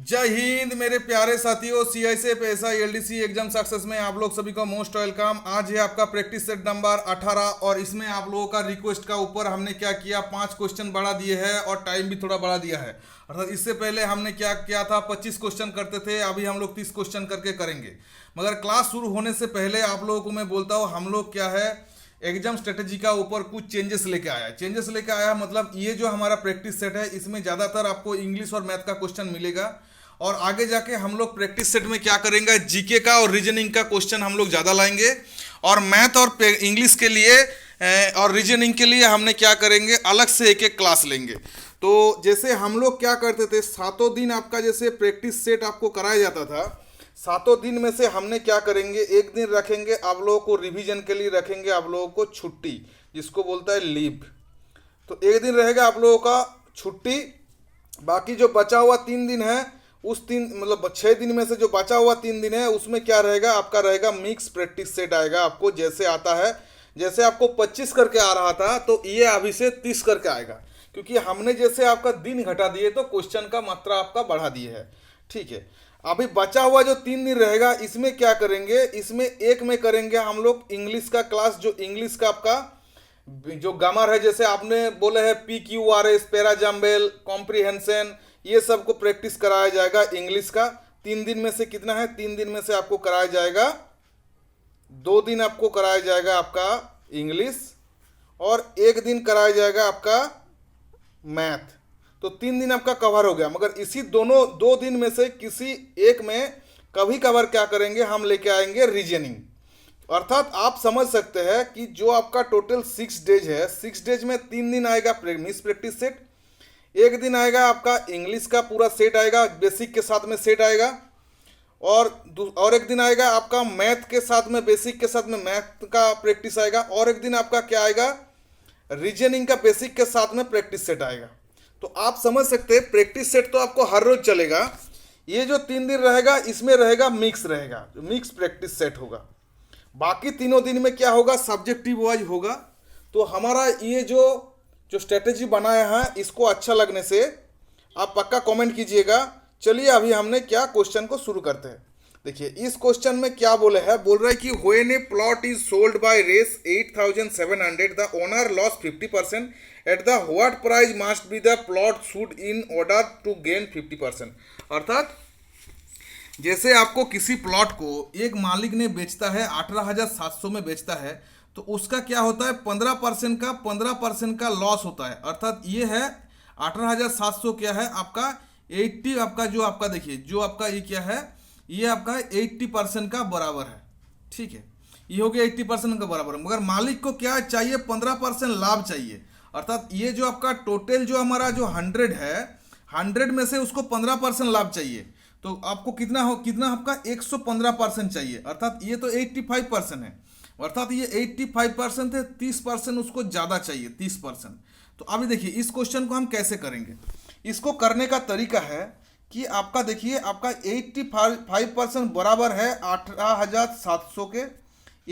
जय हिंद मेरे प्यारे साथियों। CISF SI LDC exam success में आप लोग सभी को मोस्ट वेलकम। आज है आपका प्रैक्टिस सेट नंबर 18 और इसमें आप लोगों का रिक्वेस्ट का ऊपर हमने क्या किया, 5 क्वेश्चन बढ़ा दिए हैं और टाइम भी थोड़ा बढ़ा दिया है। अर्थात इससे पहले हमने क्या किया था, 25 क्वेश्चन करते थे, अभी हम लोग 30 क्वेश्चन करके करेंगे। मगर क्लास शुरू होने से पहले आप लोगों को मैं बोलता हूँ, हम लोग क्या है एग्जाम स्ट्रेटेजी का ऊपर कुछ चेंजेस लेके आया है। चेंजेस लेके आया मतलब ये जो हमारा प्रैक्टिस सेट है इसमें ज़्यादातर आपको इंग्लिश और मैथ का क्वेश्चन मिलेगा और आगे जाके हम लोग प्रैक्टिस सेट में क्या करेंगे, जीके का और रीजनिंग का क्वेश्चन हम लोग ज़्यादा लाएंगे और मैथ और इंग्लिश के लिए और रीजनिंग के लिए हमने क्या करेंगे, अलग से एक एक क्लास लेंगे। तो जैसे हम लोग क्या करते थे, सातों दिन आपका जैसे प्रैक्टिस सेट आपको कराया जाता था, सातों दिन में से हमने क्या करेंगे, एक दिन रखेंगे आप लोगों को रिवीजन के लिए, रखेंगे आप लोगों को छुट्टी जिसको बोलता है लीव। तो एक दिन रहेगा आप लोगों का छुट्टी, बाकी जो बचा हुआ 3 दिन है उस 6 दिन में से जो बचा हुआ 3 दिन है उसमें क्या रहेगा, आपका रहेगा मिक्स प्रैक्टिस सेट आएगा। आपको जैसे आता है, जैसे आपको 25 करके आ रहा था तो ये अभी से 30 करके आएगा, क्योंकि हमने जैसे आपका दिन घटा दिए तो क्वेश्चन का मात्रा आपका बढ़ा दिए है। ठीक है, अभी बचा हुआ जो 3 दिन रहेगा इसमें क्या करेंगे, इसमें एक में करेंगे हम लोग इंग्लिश का क्लास। जो इंग्लिश का आपका जो ग्रामर है, जैसे आपने बोले है PQRS, पैराजम्बल, कॉम्प्रिहेंशन, ये सब को प्रैक्टिस कराया जाएगा इंग्लिश का। 3 दिन में से कितना है, 3 दिन में से आपको कराया जाएगा 2 दिन आपको कराया जाएगा आपका इंग्लिश और 1 दिन कराया जाएगा आपका मैथ। तो 3 दिन आपका कवर हो गया। मगर इसी दोनों 2 दिन में से किसी एक में कभी कवर क्या करेंगे, हम लेके आएंगे रीजनिंग। अर्थात आप समझ सकते हैं कि जो आपका टोटल 6 डेज है, 6 डेज में 3 दिन आएगा मिस प्रैक्टिस सेट, 1 दिन आएगा आपका इंग्लिश का पूरा सेट आएगा, बेसिक के साथ में सेट आएगा, और 1 दिन आएगा आपका मैथ के साथ में, बेसिक के साथ में मैथ का प्रैक्टिस आएगा, और 1 दिन आपका क्या आएगा, रीजनिंग का बेसिक के साथ में प्रैक्टिस सेट आएगा। तो आप समझ सकते हैं प्रैक्टिस सेट तो आपको हर रोज चलेगा। ये जो 3 दिन रहेगा इसमें रहेगा मिक्स, रहेगा मिक्स प्रैक्टिस सेट होगा। बाकी तीनों दिन में क्या होगा, सब्जेक्टिव वाइज होगा। तो हमारा ये जो स्ट्रेटेजी बनाया है इसको अच्छा लगने से आप पक्का कमेंट कीजिएगा। चलिए अभी हमने क्या क्वेश्चन को शुरू करते हैं। देखिए इस क्वेश्चन में क्या बोले है, बोल रहा है कि when a plot is sold by Rs 8700 the owner loss 50% at the what price must be the plot should in order to gain 50%। अर्थात जैसे आपको किसी प्लॉट को एक मालिक ने बेचता है 18,700 में बेचता है, तो उसका क्या होता है, 15% का लॉस होता है। अर्थात ये है 18,700 क्या है आपका 80, आपका जो आपका देखिए जो आपका ये क्या है, ये आपका 80% का बराबर है। ठीक है, ये हो गया 80% का बराबर। मगर मालिक को क्या चाहिए, 15% लाभ चाहिए। अर्थात ये जो आपका टोटल जो हमारा जो 100 है, 100 में से उसको 15% लाभ चाहिए। तो आपको कितना आपका 115% चाहिए। अर्थात ये तो 85% है, अर्थात ये 85% है, 30% उसको ज़्यादा चाहिए, 30%। तो अभी देखिए इस क्वेश्चन को हम कैसे करेंगे। इसको करने का तरीका है कि आपका देखिए आपका 85% बराबर है 18,700 के,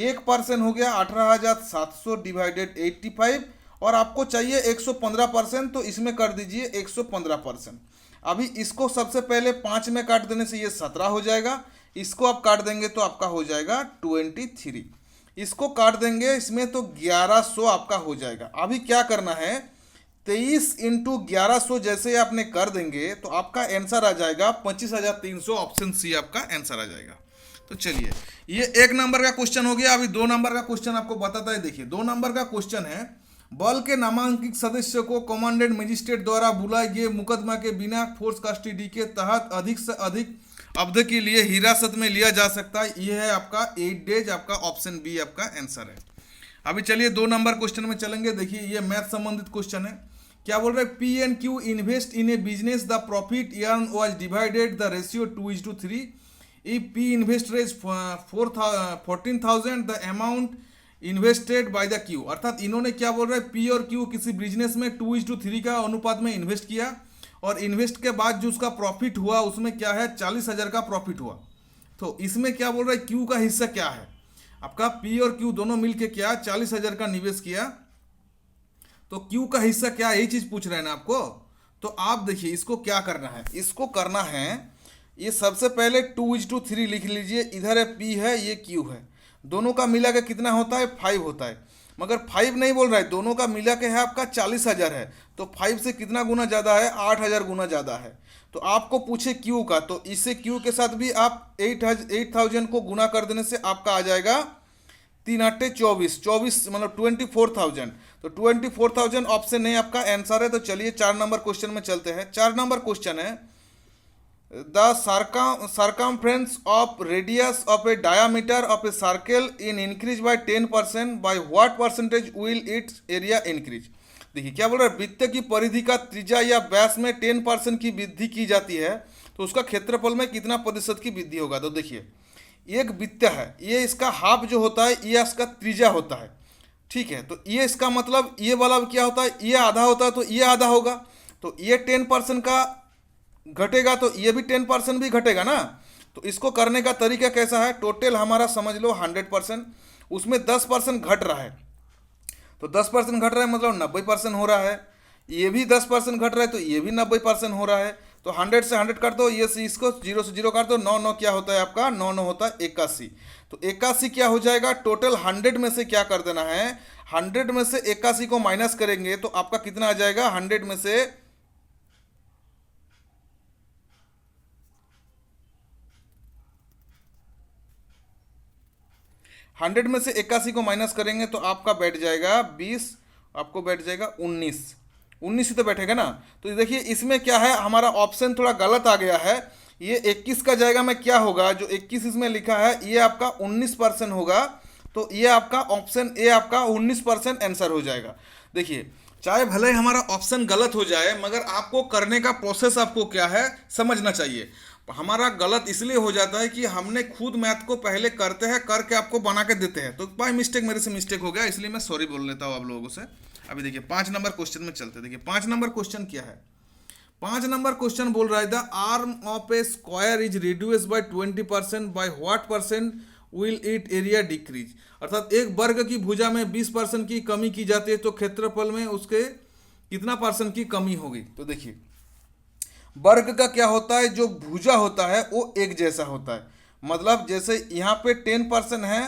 1% हो गया 18,700 डिवाइडेड 85, और आपको चाहिए 115%, तो इसमें कर दीजिए 115%। अभी इसको सबसे पहले 5 में काट देने से ये 17 हो जाएगा, इसको आप काट देंगे तो आपका हो जाएगा 23, इसको काट देंगे इसमें तो 1100 आपका हो जाएगा। अभी क्या करना है, 23 इंटू 1100 जैसे आपने कर देंगे तो आपका आंसर आ जाएगा 25,300, ऑप्शन सी आपका आंसर आ जाएगा। तो चलिए ये 1 नंबर का क्वेश्चन हो गया। अभी 2 नंबर का क्वेश्चन आपको बताता है। देखिए 2 नंबर का क्वेश्चन है, बल के नामांकित सदस्य को कमांडेंट मजिस्ट्रेट द्वारा बुलाए गए मुकदमा के बिना फोर्स कस्टडी के तहत अधिक से अधिक अवधि के लिए हिरासत में लिया जा सकता है। यह है आपका 8 डेज, आपका ऑप्शन बी आपका आंसर है। अभी चलिए 2 नंबर क्वेश्चन में चलेंगे। देखिए ये मैथ संबंधित क्वेश्चन है। क्या बोल रहे हैं, P&Q invest in a business, the profit earn was divided the ratio 2:3। If P invest Rs 14,000 the amount invested by the Q। अर्थात इन्होंने क्या बोल रहे हैं, P और Q किसी बिजनेस में 2:3 का अनुपात में इन्वेस्ट किया, और इन्वेस्ट के बाद जो उसका प्रॉफिट हुआ उसमें क्या है 40,000 का प्रॉफिट हुआ। तो इसमें क्या बोल रहा है, Q का हिस्सा क्या है, आपका P और Q दोनों मिलके क्या 40,000 का निवेश किया, तो Q का हिस्सा क्या, यही चीज पूछ रहे हैं ना आपको। तो आप देखिए इसको क्या करना है, इसको करना है ये सबसे पहले 2:3 लिख लीजिए, इधर है P है, ये Q है, दोनों का मिला के कितना होता है 5 होता है, मगर 5 नहीं बोल रहा है, दोनों का मिला के है आपका 40,000 है, तो 5 से कितना गुना ज़्यादा है 8,000 गुना ज़्यादा है। तो आपको पूछे Q का, तो इससे Q के साथ भी आप 8,000 को गुना कर देने से आपका आ जाएगा 3 8 24, 24 मतलब 24,000। तो 24,000 ऑप्शन नहीं आपका आंसर है। तो चलिए 4 नंबर क्वेश्चन में चलते हैं। 4 नंबर क्वेश्चन है the circumference of radius of a diameter of a circle in increase by 10%, by what percentage will its area increase। देखिए क्या बोल रहा है, वृत्त की परिधि का त्रिज्या या व्यास में 10% की वृद्धि की जाती है तो उसका क्षेत्रफल में कितना प्रतिशत की वृद्धि होगा। तो देखिए एक वृत्त है, ये इसका हाफ जो होता है ये इसका त्रिज्या होता है, ठीक है। तो ये इसका मतलब ये वाला क्या होता है, ये आधा होता है, तो ये आधा होगा, तो ये 10% का घटेगा, तो ये भी 10% भी घटेगा ना। तो इसको करने का तरीका कैसा है, टोटल हमारा समझ लो 100%, उसमें 10% घट रहा है, तो 10% घट रहा है मतलब 90% हो रहा है, ये भी 10% घट रहा है तो ये भी 90% हो रहा है। तो 100 से 100 काट दो, ये से इसको 0 से 0 काट दो, 9 9 क्या होता है आपका 9 9 होता है 81। तो 81 क्या हो जाएगा, टोटल 100 में से क्या कर देना है, 100 में से 81 को माइनस करेंगे तो आपका कितना आ जाएगा, 100 में से 81 को माइनस करेंगे तो आपका बैठ जाएगा 20, आपको बैठ जाएगा 19 ही तो बैठेगा ना। तो देखिए इसमें क्या है, हमारा ऑप्शन थोड़ा गलत आ गया है, ये 21 का जाएगा में क्या होगा, जो 21 इसमें लिखा है ये आपका 19% होगा, तो ये आपका ऑप्शन ए आपका 19% आंसर हो जाएगा। देखिए चाहे भले हमारा ऑप्शन गलत हो जाए, मगर आपको करने का प्रोसेस आपको क्या है समझना चाहिए। हमारा गलत इसलिए हो जाता है कि हमने खुद मैथ को पहले करते हैं, करके आपको बना के देते हैं, तो बाय मिस्टेक मेरे से मिस्टेक हो गया, इसलिए मैं सॉरी बोल लेता हूँ आप लोगों से। अभी देखिए 5 नंबर क्वेश्चन में चलते हैं। देखिए 5 नंबर क्वेश्चन क्या है, 5 नंबर क्वेश्चन बोल रहा है the arm of A square is reduce by 20%, by what percent will it area decrease. अर्थात एक वर्ग की भुजा में 20% की कमी की जाती है तो क्षेत्रफल में उसके कितना परसेंट की कमी होगी। तो देखिए वर्ग का क्या होता है, जो भुजा होता है वो एक जैसा होता है, मतलब जैसे यहाँ पे 10% है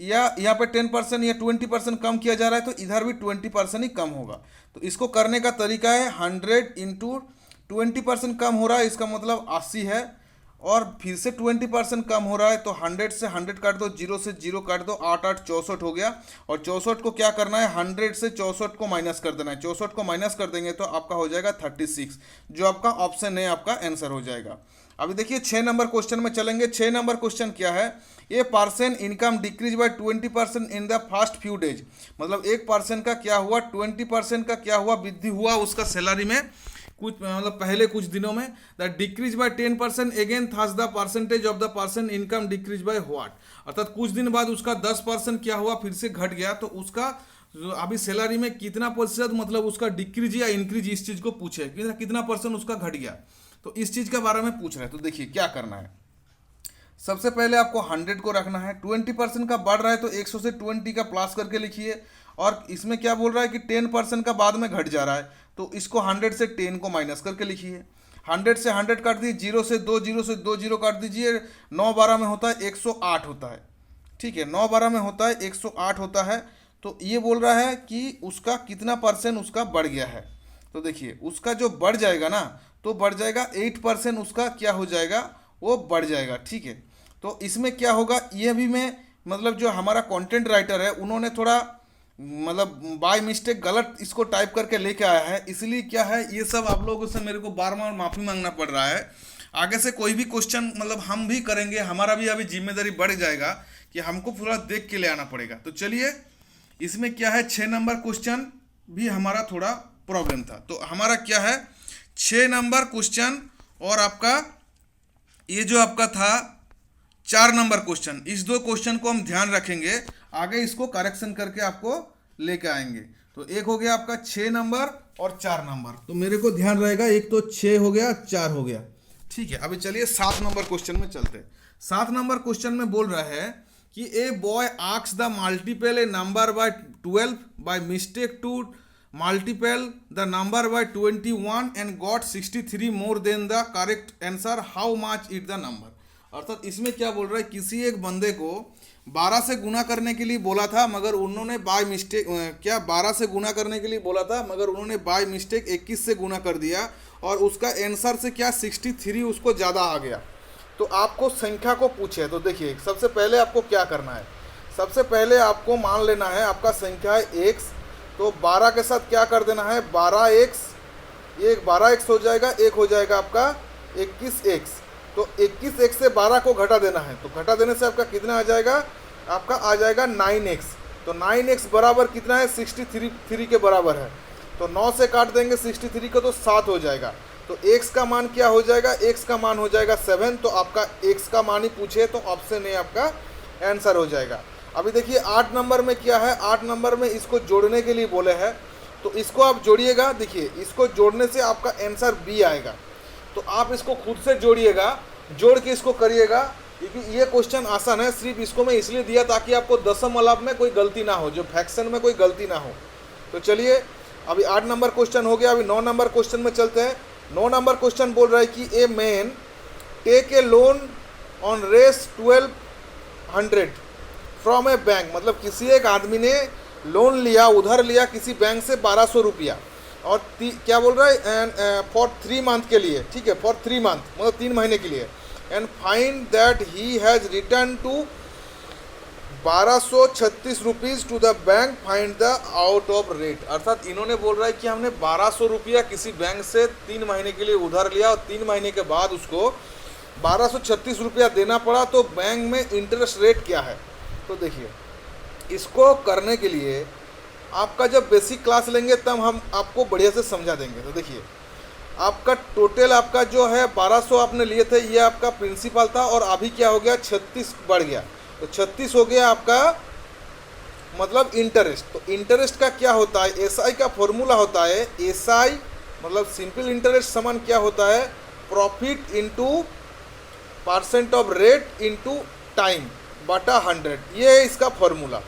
या यहाँ पे 10% या 20% कम किया जा रहा है तो इधर भी 20% ही कम होगा। तो इसको करने का तरीका है 100 इंटू 20% कम हो रहा है, इसका मतलब 80 है, और फिर से 20% कम हो रहा है तो 100 से 100 काट दो, 0 से 0 काट दो, 8 8 64 हो गया। और 64 को क्या करना है, 100 से 64 को माइनस कर देना है, 64 को माइनस कर देंगे तो आपका हो जाएगा 36, जो आपका ऑप्शन है आपका आंसर हो जाएगा। अभी देखिए 6 नंबर क्वेश्चन में चलेंगे। 6 नंबर क्वेश्चन क्या है, a person income decrease by 20% in the first few days, मतलब 1% का क्या हुआ, 20% का क्या हुआ, वृद्धि हुआ उसका सैलरी में कुछ मतलब पहले कुछ दिनों में। The decrease by 10% again thus the percentage of the person income decrease by what, अर्थात कुछ दिन बाद उसका 10% क्या हुआ फिर से घट गया, तो उसका अभी सैलरी में कितना प्रतिशत मतलब उसका डिक्रीज या इंक्रीज, इस चीज को पूछे कितना परसेंट उसका घट गया, तो इस चीज के बारे में पूछ रहे हैं। तो देखिए क्या करना है, सबसे पहले आपको 100 को रखना है, 20% का बढ़ रहा है तो 100 से 20 का प्लस करके लिखिए, और इसमें क्या बोल रहा है कि 10% का बाद में घट जा रहा है तो इसको 100 से 10 को माइनस करके लिखिए। 100 से 100 काट दीजिए, 0 से 2 0 से 2 0 काट दीजिए, 9 12 में होता है 108 होता है, ठीक है, 9 12 में होता है 108 होता है। तो ये बोल रहा है कि उसका कितना परसेंट उसका बढ़ गया है। तो देखिए उसका जो बढ़ जाएगा ना, तो बढ़ जाएगा 8% उसका क्या हो जाएगा, वो बढ़ जाएगा, ठीक है। तो इसमें क्या होगा, ये भी मैं मतलब जो हमारा कंटेंट राइटर है उन्होंने थोड़ा मतलब बाय मिस्टेक गलत इसको टाइप करके लेके आया है, इसलिए क्या है ये सब आप लोगों से मेरे को बार बार माफ़ी मांगना पड़ रहा है। आगे से कोई भी क्वेश्चन मतलब हम भी करेंगे, हमारा भी अभी जिम्मेदारी बढ़ जाएगा कि हमको पूरा देख के ले आना पड़ेगा। तो चलिए इसमें क्या है, 6 नंबर क्वेश्चन भी हमारा थोड़ा प्रॉब्लम था, तो हमारा क्या है 6 नंबर क्वेश्चन और आपका ये जो आपका था 4 नंबर क्वेश्चन, इस 2 क्वेश्चन को हम ध्यान रखेंगे, आगे इसको करेक्शन करके आपको लेके आएंगे। तो एक हो गया आपका 6 नंबर और 4 नंबर, तो मेरे को ध्यान रहेगा, एक तो 6 हो गया 4 हो गया, ठीक है। अभी चलिए 7 नंबर क्वेश्चन में चलते हैं। 7 नंबर क्वेश्चन में बोल रहा है कि a boy asks the multiple a number by 12 by mistake to multiple the number by 21 and got 63 more than the correct answer, how much is the number। अर्थात इसमें क्या बोल रहा है, किसी एक बंदे को 12 से गुना करने के लिए बोला था, मगर उन्होंने बाय मिस्टेक 12 से गुना करने के लिए बोला था, मगर उन्होंने बाय मिस्टेक 21 से गुना कर दिया और उसका आंसर से क्या 63 उसको ज़्यादा आ गया। तो आपको संख्या को पूछे, तो देखिए सबसे पहले आपको क्या करना है, सबसे पहले आपको मान लेना है आपका संख्या है x, तो 12 के साथ क्या कर देना है 12x, ये 12x हो जाएगा, एक हो जाएगा आपका 21x, तो 21x से 12 को घटा देना है, तो घटा देने से आपका कितना आ जाएगा, आपका आ जाएगा 9x, तो 9x बराबर कितना है 63 के बराबर है, तो 9 से काट देंगे 63 को तो 7 हो जाएगा, तो x का मान क्या हो जाएगा, x का मान हो जाएगा 7, तो आपका x का मान ही पूछे तो ऑप्शन ए आपका आंसर हो जाएगा। अभी देखिए 8 नंबर में क्या है, 8 नंबर में इसको जोड़ने के लिए बोले हैं, तो इसको आप जोड़िएगा, देखिए इसको जोड़ने से आपका आंसर बी आएगा, तो आप इसको खुद से जोड़िएगा, जोड़ के इसको करिएगा, क्योंकि ये क्वेश्चन आसान है, सिर्फ इसको मैं इसलिए दिया ताकि आपको दशम अलग में कोई गलती ना हो, जो फ्रैक्शन में कोई गलती ना हो। तो चलिए अभी 8 नंबर क्वेश्चन हो गया, अभी 9 नंबर क्वेश्चन में चलते हैं। 9 नंबर क्वेश्चन बोल रहा है कि a man take a loan on Rs 1200 from a bank, मतलब किसी एक आदमी ने लोन लिया, उधार लिया किसी बैंक से 1200 रुपया, और क्या बोल रहा है एंड फॉर 3 मंथ के लिए, ठीक है, फॉर 3 मंथ मतलब 3 महीने के लिए, and find that he has return to 1236 rupees to the bank, find the out of rate. अर्थात इन्होंने बोल रहा है कि हमने 1200 रुपया किसी बैंक से 3 महीने के लिए उधार लिया और 3 महीने के बाद उसको 1236 रुपया देना पड़ा, तो बैंक में इंटरेस्ट रेट क्या है। तो देखिए इसको करने के लिए आपका जब बेसिक क्लास लेंगे तब हम आपको बढ़िया से समझा देंगे। तो देखिए आपका टोटल आपका जो है 1200 आपने लिए थे, ये आपका प्रिंसिपल था, और अभी क्या हो गया 36 बढ़ गया, तो 36 हो गया आपका मतलब इंटरेस्ट। तो इंटरेस्ट का क्या होता है, एसआई का फॉर्मूला होता है, एसआई मतलब सिंपल इंटरेस्ट समान क्या होता है, profit into percent of rate into time बटा 100, ये है इसका फॉर्मूला।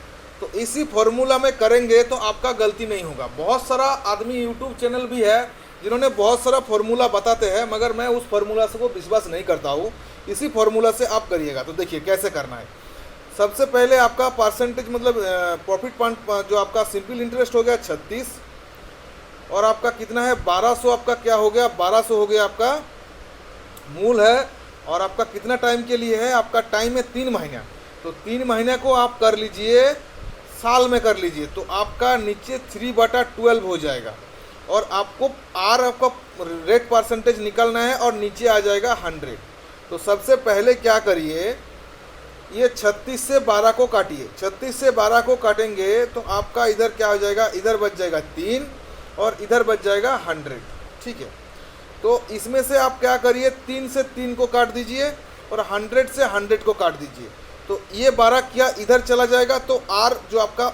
तो इसी फॉर्मूला में करेंगे तो आपका गलती नहीं होगा। बहुत सारा आदमी यूट्यूब चैनल भी है जिन्होंने बहुत सारा फॉर्मूला बताते हैं, मगर मैं उस फॉर्मूला से को विश्वास नहीं करता हूँ, इसी फॉर्मूला से आप करिएगा। तो देखिए कैसे करना है, सबसे पहले आपका परसेंटेज मतलब प्रॉफिट जो आपका सिंपल इंटरेस्ट हो गया 36, और आपका कितना है 1200, आपका क्या हो गया 1200 हो गया आपका मूल है, और आपका कितना टाइम के लिए है, आपका टाइम है 3 महीना, तो 3 महीने को आप कर लीजिए साल में कर लीजिए, तो आपका नीचे 3/12 हो जाएगा, और आपको आपका रेट परसेंटेज निकलना है, और नीचे आ जाएगा 100। तो सबसे पहले क्या करिए, ये 36 से 12 को काटिए, 36 से 12 को काटेंगे तो आपका इधर क्या हो जाएगा, इधर बच जाएगा 3 और इधर बच जाएगा 100, ठीक है। तो इसमें से आप क्या करिए 3 से 3 को काट दीजिए और 100 से 100 को काट दीजिए, तो ये 12 क्या इधर चला जाएगा, तो आर जो आपका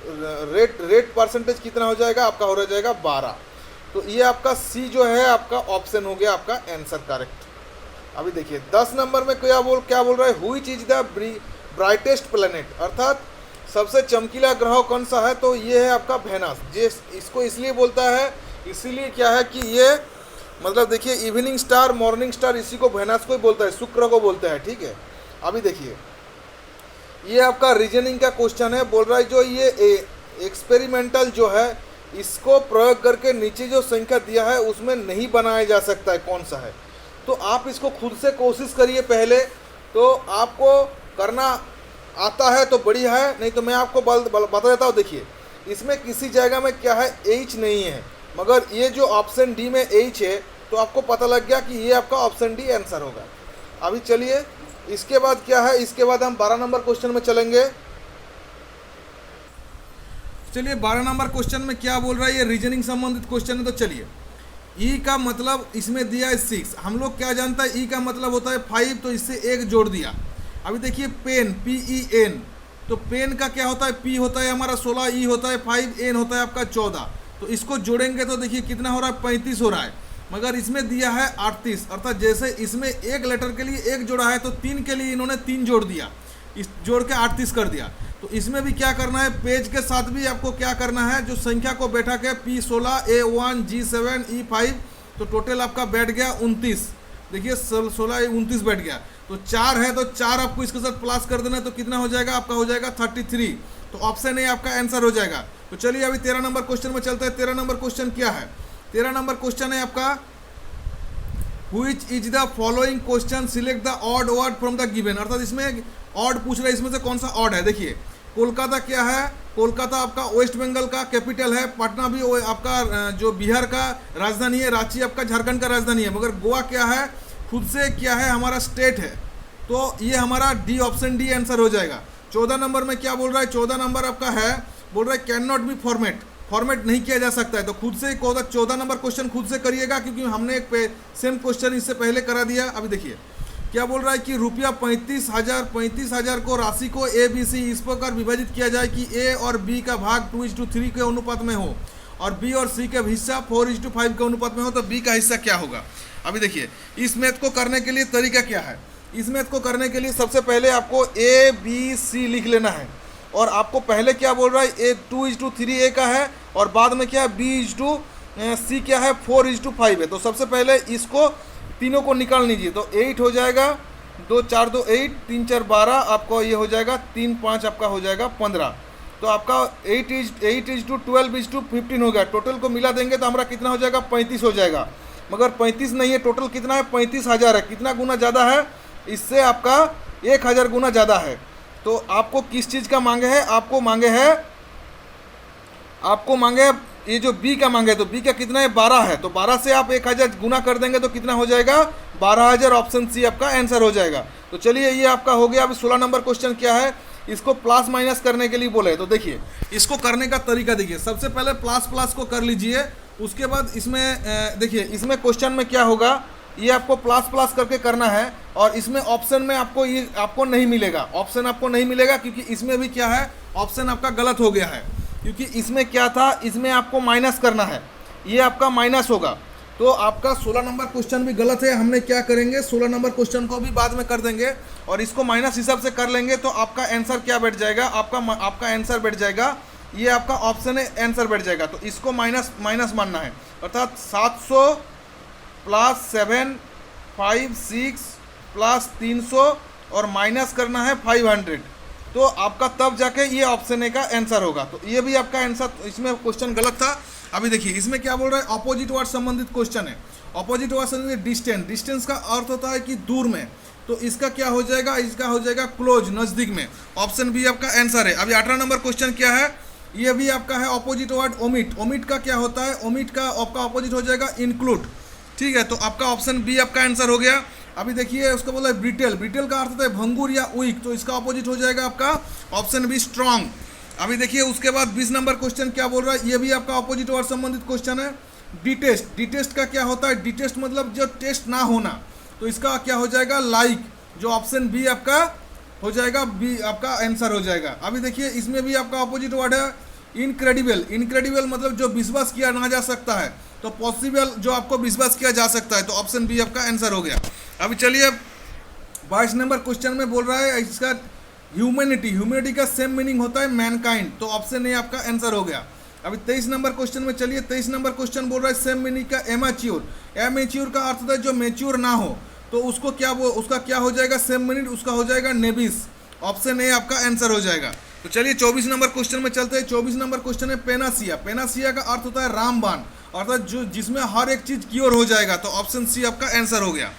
रेट परसेंटेज कितना हो जाएगा, आपका हो जाएगा 12। तो ये आपका सी जो है आपका ऑप्शन हो गया आपका आंसर करेक्ट। अभी देखिए 10 नंबर में क्या बोल रहा है, which is the brightest planet, अर्थात सबसे चमकीला ग्रह कौन सा है, तो ये है आपका वेनस। जे इसको इसलिए बोलता है, इसीलिए क्या है कि ये मतलब देखिए इवनिंग स्टार मॉर्निंग स्टार इसी को वेनस को ही बोलता है, शुक्र को बोलता है, ठीक है। अभी देखिए ये आपका रीजनिंग का क्वेश्चन है, बोल रहा है जो ये एक्सपेरिमेंटल जो है इसको प्रयोग करके नीचे जो संख्या दिया है उसमें नहीं बनाया जा सकता है, कौन सा है। तो आप इसको खुद से कोशिश करिए पहले, तो आपको करना आता है तो बढ़िया है, नहीं तो मैं आपको बता देता हूँ। देखिए इसमें किसी जगह में क्या है H नहीं है, मगर ये जो ऑप्शन डी में H है, तो आपको पता लग गया कि ये आपका ऑप्शन डी आंसर होगा। अभी चलिए इसके बाद क्या है, इसके बाद हम 12 नंबर क्वेश्चन में चलेंगे। चलिए 12 नंबर क्वेश्चन में क्या बोल रहा है, ये रीजनिंग संबंधित क्वेश्चन है। तो चलिए ई का मतलब इसमें दिया है 6, हम लोग क्या जानता है ई का मतलब होता है 5, तो इससे 1 जोड़ दिया। अभी देखिए पेन PEN, तो पेन का क्या होता है, P होता है हमारा 16, E होता है 5, N होता है आपका 14, तो इसको जोड़ेंगे तो देखिए कितना हो रहा है 35 हो रहा है, मगर इसमें दिया है 38, अर्थात जैसे इसमें एक लेटर के लिए 1 जोड़ा है तो 3 के लिए इन्होंने 3 जोड़ दिया, इस जोड़ के 38 कर दिया। तो इसमें भी क्या करना है, पेज के साथ भी आपको क्या करना है, जो संख्या को बैठा के P16 A1 G7 E5, तो टोटल आपका बैठ गया 29। देखिए 16 29 बैठ गया, तो 4 है तो 4 आपको इसके साथ प्लस कर देना है, तो कितना हो जाएगा आपका, हो जाएगा 33। तो ऑप्शन ए आपका आंसर हो जाएगा। तो चलिए अभी 13 नंबर क्वेश्चन में चलते हैं। 13 नंबर क्वेश्चन क्या है, 13 नंबर क्वेश्चन है आपका Which is the following question select the odd word from the given, अर्थात इसमें ऑड पूछ रहा है, इसमें से कौन सा ऑड है। देखिए कोलकाता क्या है, कोलकाता आपका वेस्ट बंगाल का कैपिटल है, पटना भी आपका जो बिहार का राजधानी है, रांची आपका झारखंड का राजधानी है, मगर गोवा क्या है, खुद से क्या है, हमारा स्टेट है। तो ये हमारा डी, ऑप्शन डी आंसर हो जाएगा। 14 नंबर में क्या बोल रहा है, 14 नंबर आपका है, बोल रहा है कैन नॉट बी फॉर्मेट नहीं किया जा सकता है। तो खुद से 14 नंबर क्वेश्चन खुद से करिएगा, क्योंकि हमने एक सेम क्वेश्चन इससे पहले करा दिया। अभी देखिए क्या बोल रहा है कि रुपया 35,000 को राशि को ए बी सी इस प्रकार विभाजित किया जाए कि ए और बी का भाग 2:3 के अनुपात में हो और बी और सी का हिस्सा 4:5 के अनुपात में हो, तो बी का हिस्सा क्या होगा। अभी देखिए इस मैथ को करने के लिए तरीका क्या है। इस मैथ को करने के लिए सबसे पहले आपको ए बी सी लिख लेना है, और आपको पहले क्या बोल रहा है, ए 2:3 ए का है, और बाद में क्या B/C क्या है, 4:5 है। तो सबसे पहले इसको तीनों को निकाल लीजिए, तो 8 हो जाएगा, 2 4 2 8, 3 4 12, आपको ये हो जाएगा 3 5 आपका हो जाएगा 15। तो आपका 8:12:15 हो गया। टोटल को मिला देंगे तो हमारा कितना हो जाएगा, 35 हो जाएगा, मगर 35 नहीं है, टोटल कितना है, 35,000 है। कितना गुना ज़्यादा है, इससे आपका 1,000 गुना ज़्यादा है। तो आपको किस चीज़ का मांगे है, आपको मांगे है ये जो बी का मांगे, तो बी का कितना है, 12 है। तो 12 से आप 1,000 गुना कर देंगे तो कितना हो जाएगा, 12,000, ऑप्शन सी आपका आंसर हो जाएगा। तो चलिए ये आपका हो गया। अभी 16 नंबर क्वेश्चन क्या है, इसको प्लस माइनस करने के लिए बोले। तो देखिए इसको करने का तरीका देखिए, सबसे पहले प्लस को कर लीजिए, उसके बाद इसमें देखिए इसमें क्वेश्चन में क्या होगा, ये आपको प्लस करके करना है, और इसमें ऑप्शन में आपको ये आपको नहीं मिलेगा, ऑप्शन आपको नहीं मिलेगा, क्योंकि इसमें भी क्या है, ऑप्शन आपका गलत हो गया है, क्योंकि इसमें क्या था, इसमें आपको माइनस करना है, ये आपका माइनस होगा। तो आपका 16 नंबर क्वेश्चन भी गलत है। हमने क्या करेंगे, 16 नंबर क्वेश्चन को भी बाद में कर देंगे और इसको माइनस हिसाब से कर लेंगे, तो आपका आंसर क्या बैठ जाएगा, आपका आंसर बैठ जाएगा, ये आपका ऑप्शन है आंसर बैठ जाएगा। तो इसको माइनस मानना है, अर्थात 700 प्लस 756 प्लस 300 और माइनस करना है 500, तो आपका तब जाके ये ऑप्शन ए का आंसर होगा। तो ये भी आपका आंसर, इसमें क्वेश्चन गलत था। अभी देखिए इसमें क्या बोल रहा है, अपोजिट वर्ड संबंधित क्वेश्चन है। अपोजिट वर्ड संबंधित डिस्टेंस का अर्थ होता है कि दूर में, तो इसका क्या हो जाएगा, इसका हो जाएगा क्लोज, नज़दीक में। ऑप्शन बी आपका आंसर है। अभी 18 नंबर क्वेश्चन क्या है, ये भी आपका है अपोजिट वर्ड ओमिट। ओमिट का क्या होता है, ओमिट का आपका अपोजिट हो जाएगा इंक्लूड, ठीक है। तो आपका ऑप्शन बी आपका आंसर हो गया। अभी देखिए उसको बोला है ब्रिटेल, ब्रिटेल का अर्थ होता है भंगुर या वीक, तो इसका अपोजिट हो जाएगा आपका ऑप्शन बी स्ट्रॉन्ग। अभी देखिए उसके बाद 20 नंबर क्वेश्चन क्या बोल रहा है, ये भी आपका अपोजिट वर्ड संबंधित क्वेश्चन है। डिटेस्ट, डिटेस्ट का क्या होता है, डिटेस्ट मतलब जो टेस्ट ना होना, तो इसका क्या हो जाएगा, लाइक, जो ऑप्शन बी आपका हो जाएगा, बी आपका आंसर हो जाएगा। अभी देखिए इसमें भी आपका अपोजिट वर्ड है इनक्रेडिबल। इनक्रेडिबल मतलब जो विश्वास किया ना जा सकता है, तो पॉसिबल जो आपको विश्वास किया जा सकता है, तो ऑप्शन बी आपका आंसर हो गया। अभी चलिए 22 नंबर क्वेश्चन में बोल रहा है इसका ह्यूमैनिटी का सेम मीनिंग होता है मैनकाइंड, तो ऑप्शन ए आपका आंसर हो गया। अभी 23 नंबर क्वेश्चन में चलिए, 23 नंबर क्वेश्चन बोल रहा है सेम मीनिंग का एमेच्योर। एमेच्योर का अर्थ होता है जो मेच्योर ना हो, तो उसको उसका क्या हो जाएगा, सेम मीनिंग उसका हो जाएगा नेबिस, ऑप्शन ए आपका आंसर हो जाएगा। तो चलिए 24 नंबर क्वेश्चन में चलते हैं। 24 नंबर क्वेश्चन है पेनासिया। पेनासिया का अर्थ होता है रामबाण, अर्थात जो जिसमें हर एक चीज क्योर हो जाएगा, तो ऑप्शन सी आपका आंसर हो गया।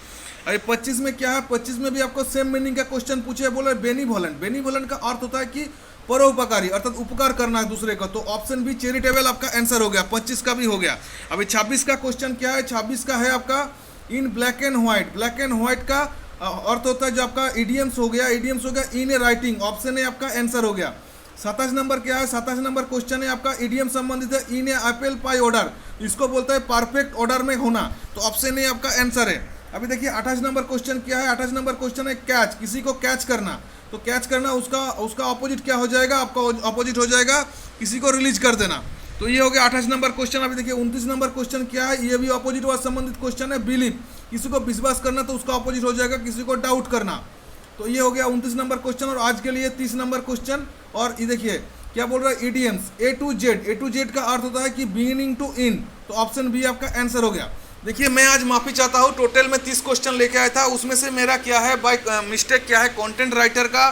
अभी 25 में क्या है, 25 में भी आपको सेम मीनिंग का क्वेश्चन पूछे, बोले बेनीवोलेंट। बेनीवोलेंट का अर्थ होता है कि परोपकारी, अर्थात उपकार करना है दूसरे को, तो ऑप्शन बी चैरिटेबल आपका आंसर हो गया। 25 का भी हो गया। अभी 26 का क्वेश्चन क्या है, 26 का है आपका in black and white. Black and white का अर्थ होता है जो आपका इडियम्स हो गया, इडियम्स हो गया इन ए राइटिंग, ऑप्शन ए आपका आंसर हो गया। 27 नंबर क्या है, 27 नंबर क्वेश्चन है आपका इडियम संबंधित है इन ए एप्पल पाई ऑर्डर, इसको बोलता है परफेक्ट ऑर्डर में होना, तो ऑप्शन ए आपका आंसर है। अभी देखिए 28 नंबर क्वेश्चन क्या है, 28 नंबर क्वेश्चन है कैच, किसी को कैच करना, तो कैच करना उसका अपोजिट क्या हो जाएगा, आपका अपोजिट हो जाएगा किसी को रिलीज कर देना। तो ये हो गया 28 नंबर क्वेश्चन। अभी देखिए 29 नंबर क्वेश्चन क्या है, ये भी अपोजिट वर्ड संबंधित क्वेश्चन है बिलीव, किसी को विश्वास करना, तो उसका अपोजिट हो जाएगा किसी को डाउट करना। तो ये हो गया 29 नंबर क्वेश्चन और आज के लिए 30 नंबर क्वेश्चन। और ये देखिए क्या बोल रहा है, इडियम्स ए टू जेड का अर्थ होता है कि बिगिनिंग टू इन, तो ऑप्शन बी आपका आंसर हो गया। देखिए मैं आज माफ़ी चाहता हूँ, टोटल में 30 क्वेश्चन लेके आया था, उसमें से मेरा क्या है बाय मिस्टेक क्या है, कंटेंट राइटर का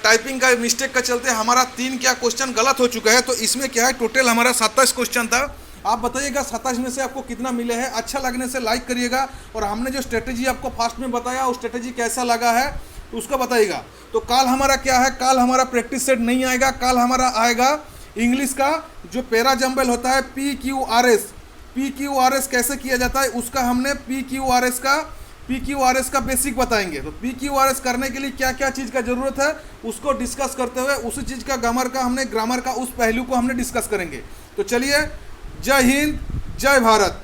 टाइपिंग का मिस्टेक का चलते हमारा 3 क्या क्वेश्चन गलत हो चुका है। तो इसमें क्या है टोटल हमारा 27 क्वेश्चन था। आप बताइएगा 27 में से आपको कितना मिले हैं। अच्छा लगने से लाइक करिएगा और हमने जो स्ट्रेटेजी आपको फास्ट में बताया वो स्ट्रेटेजी कैसा लगा है तो उसका बताइएगा। तो कल हमारा क्या है, कल हमारा प्रैक्टिस सेट नहीं आएगा, कल हमारा आएगा इंग्लिश का जो पैरा जंबल होता है PQRS कैसे किया जाता है उसका हमने PQRS का बेसिक बताएंगे। तो PQRS करने के लिए क्या क्या चीज़ का ज़रूरत है उसको डिस्कस करते हुए उसी चीज़ का ग्रामर का उस पहलू को हमने डिस्कस करेंगे। तो चलिए, जय हिंद, जय भारत।